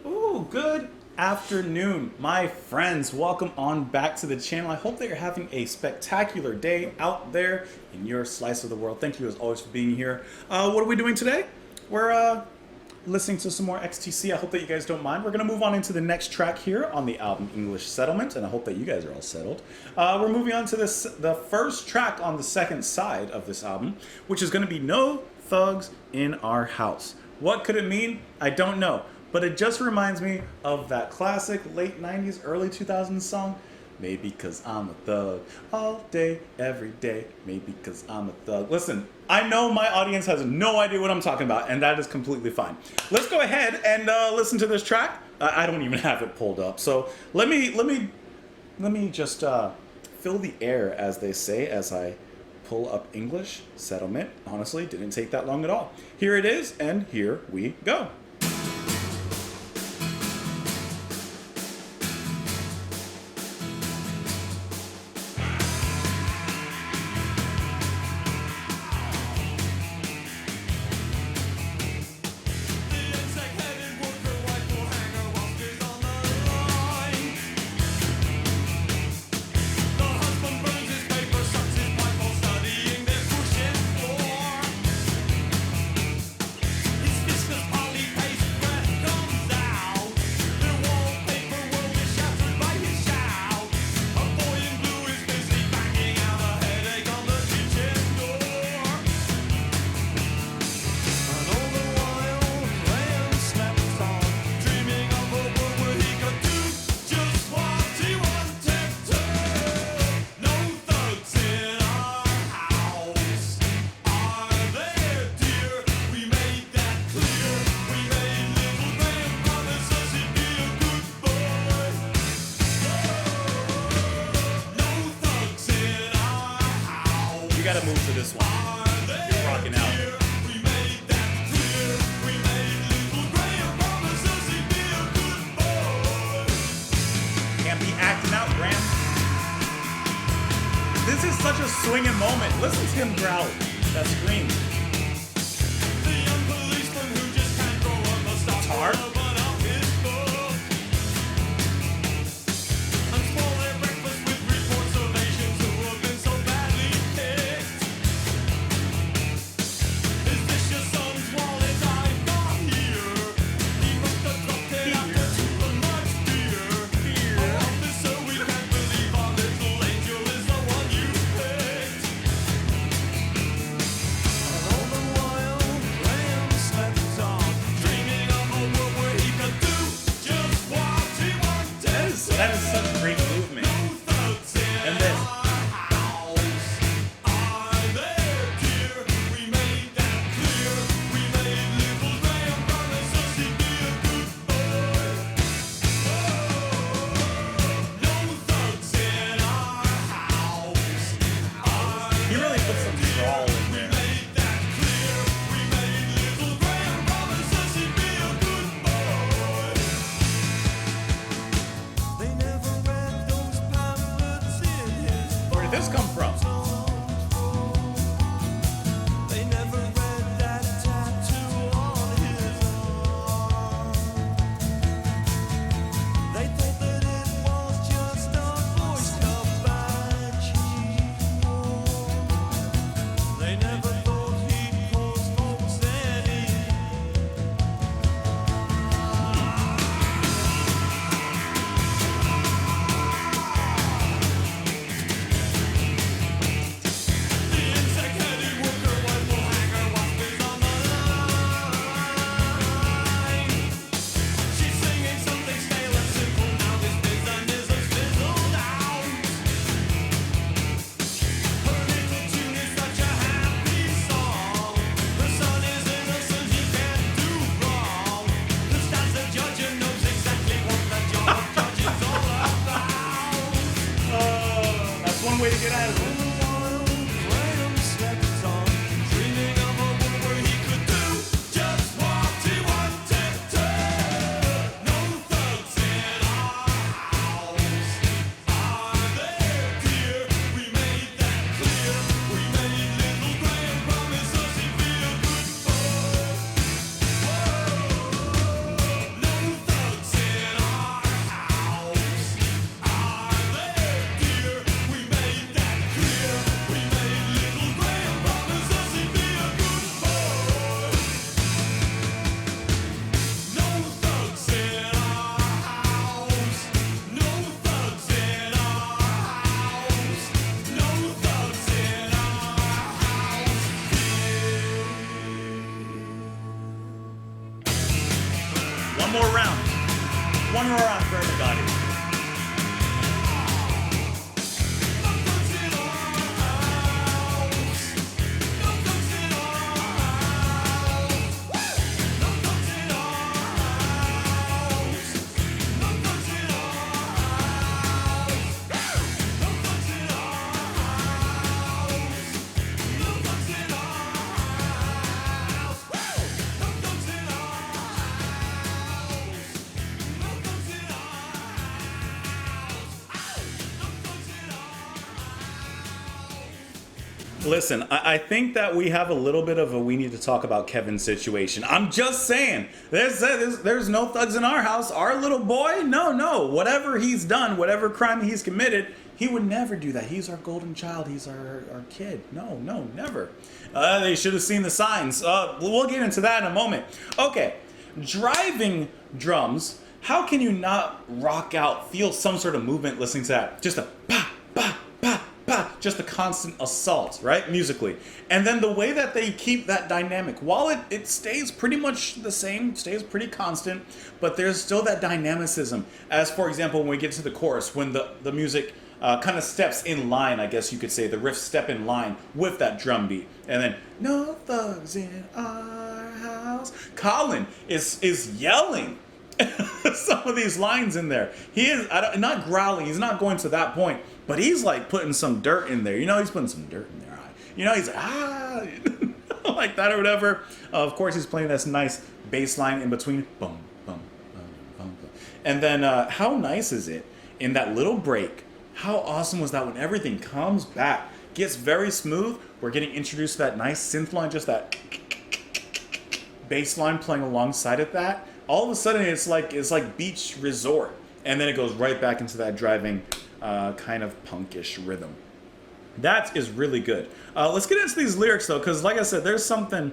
Ooh, good afternoon, my friends. Welcome on back to the channel. I hope that you're having a spectacular day out there in your slice of the world. Thank you as always for being here. What are we doing today? We're listening to some more XTC. I hope that you guys don't mind. We're going to move on into the next track here on the album English Settlement, and I hope that you guys are all settled. We're moving on to the first track on the second side of this album, which is going to be No Thugs in Our House. What could it mean? I don't know, but it just reminds me of that classic late 90s, early 2000s song, Maybe 'Cause I'm a Thug, all day, every day, maybe 'cause I'm a thug. Listen, I know my audience has no idea what I'm talking about, and that is completely fine. Let's go ahead and listen to this track. I don't even have it pulled up, so let me just fill the air, as they say, as I pull up English Settlement. Honestly, didn't take that long at all. Here it is, and here we go. Gotta move to this one. You're rocking out. Can't be acting out, Graham. This is such a swinging moment. Listen to him growl. That scream. Guitar. One more round. One more round for everybody. Listen, I think that we have a little bit of a we need to talk about Kevin situation. I'm just saying, there's no thugs in our house. Our little boy, no. Whatever he's done, whatever crime he's committed, he would never do that. He's our golden child. He's our kid. No, never. They should have seen the signs. We'll get into that in a moment. Okay, driving drums. How can you not rock out, feel some sort of movement listening to that? Just a pa, pa, pa. Just a constant assault, right? Musically. And then the way that they keep that dynamic, while it stays pretty much the same, stays pretty constant, but there's still that dynamicism. As for example, when we get to the chorus, when the music kind of steps in line, I guess you could say, the riffs step in line with that drum beat. And then, no thugs in our house. Colin is yelling some of these lines in there. He is not growling, he's not going to that point, but he's like putting some dirt in there. He's putting some dirt in there. He's like that or whatever. Of course, he's playing this nice bass line in between. Boom, boom, boom, boom, boom. And then how nice is it in that little break? How awesome was that when everything comes back, gets very smooth. We're getting introduced to that nice synth line, just that bass line playing alongside of that. All of a sudden, it's like beach resort, and then it goes right back into that driving kind of punkish rhythm. That is really good. Let's get into these lyrics though, because like I said, there's something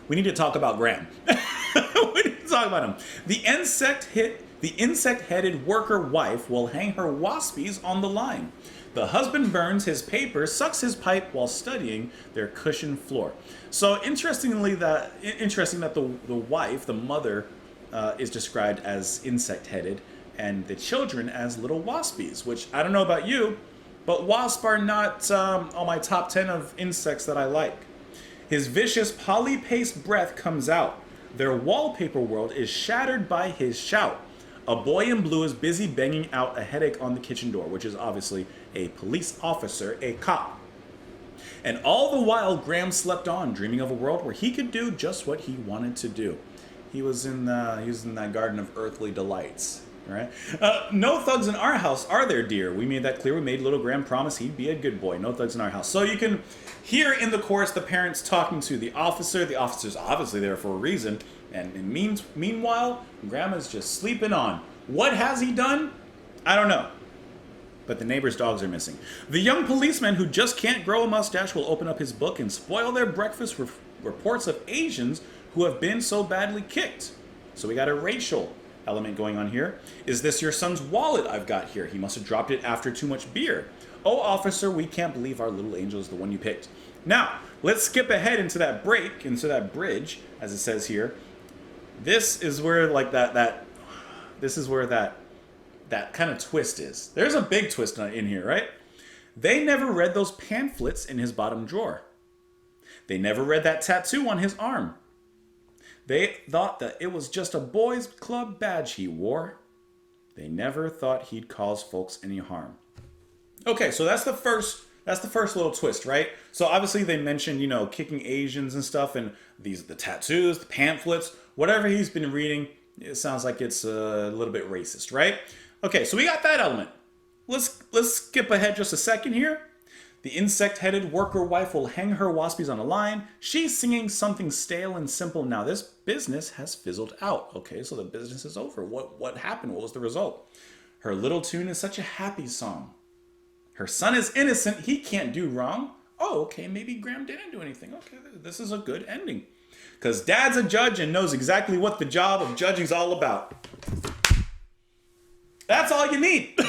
we need to talk about. Graham. We need to talk about him. The insect-headed worker wife will hang her waspies on the line. The husband burns his paper, sucks his pipe while studying their cushioned floor. So interesting that the wife, the mother, is described as insect-headed, and the children as little waspies, which I don't know about you, but wasps are not on my top 10 of insects that I like. His vicious polypaste breath comes out. Their wallpaper world is shattered by his shout. A boy in blue is busy banging out a headache on the kitchen door, which is obviously a police officer, a cop. And all the while, Graham slept on, dreaming of a world where he could do just what he wanted to do. He was in that garden of earthly delights, right? No thugs in our house, are there, dear? We made that clear. We made little Graham promise he'd be a good boy. No thugs in our house. So you can hear in the chorus the parents talking to the officer. The officer's obviously there for a reason. And meanwhile, Grandma's just sleeping on. What has he done? I don't know. But the neighbor's dogs are missing. The young policeman who just can't grow a mustache will open up his book and spoil their breakfast with reports of Asians who have been so badly kicked. So we got a racial element going on here. Is this your son's wallet I've got here? He must have dropped it after too much beer. Oh, officer, we can't believe our little angel is the one you picked. Now, let's skip ahead into that break, into that bridge, as it says here. This is where that kind of twist is. There's a big twist in here, right? They never read those pamphlets in his bottom drawer. They never read that tattoo on his arm. They thought that it was just a boys' club badge he wore. They never thought he'd cause folks any harm. Okay, so that's the first little twist, right? So obviously they mentioned, kicking Asians and stuff, and the tattoos, the pamphlets, whatever he's been reading, it sounds like it's a little bit racist, right? Okay, so we got that element. Let's skip ahead just a second here. The insect-headed worker wife will hang her waspies on a line. She's singing something stale and simple now. This business has fizzled out. Okay, so the business is over. What happened? What was the result? Her little tune is such a happy song. Her son is innocent. He can't do wrong. Oh, okay, maybe Graham didn't do anything. Okay, this is a good ending. Because Dad's a judge and knows exactly what the job of judging is all about. That's all you need.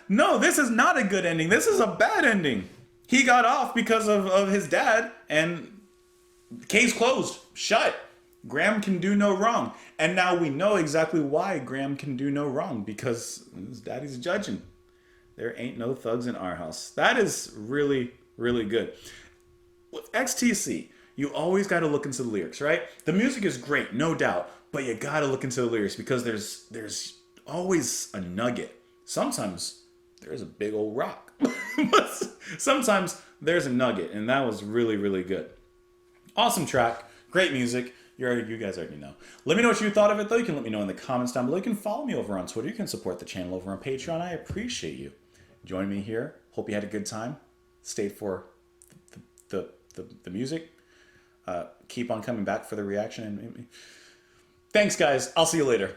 No, this is not a good ending. This is a bad ending. He got off because of his dad, and case closed, shut. Graham can do no wrong. And now we know exactly why Graham can do no wrong, because his daddy's judging. There ain't no thugs in our house. That is really, really good. With XTC, you always got to look into the lyrics, right? The music is great, no doubt, but you got to look into the lyrics because there's always a nugget. Sometimes there's a big old rock. But sometimes there's a nugget, and that was really, really good. Awesome track, great music. You guys already know. Let me know what you thought of it, though. You can let me know in the comments down below. You can follow me over on Twitter. You can support the channel over on Patreon. I appreciate you. Join me here. Hope you had a good time. Stayed for the music. Keep on coming back for the reaction. Thanks, guys. I'll see you later.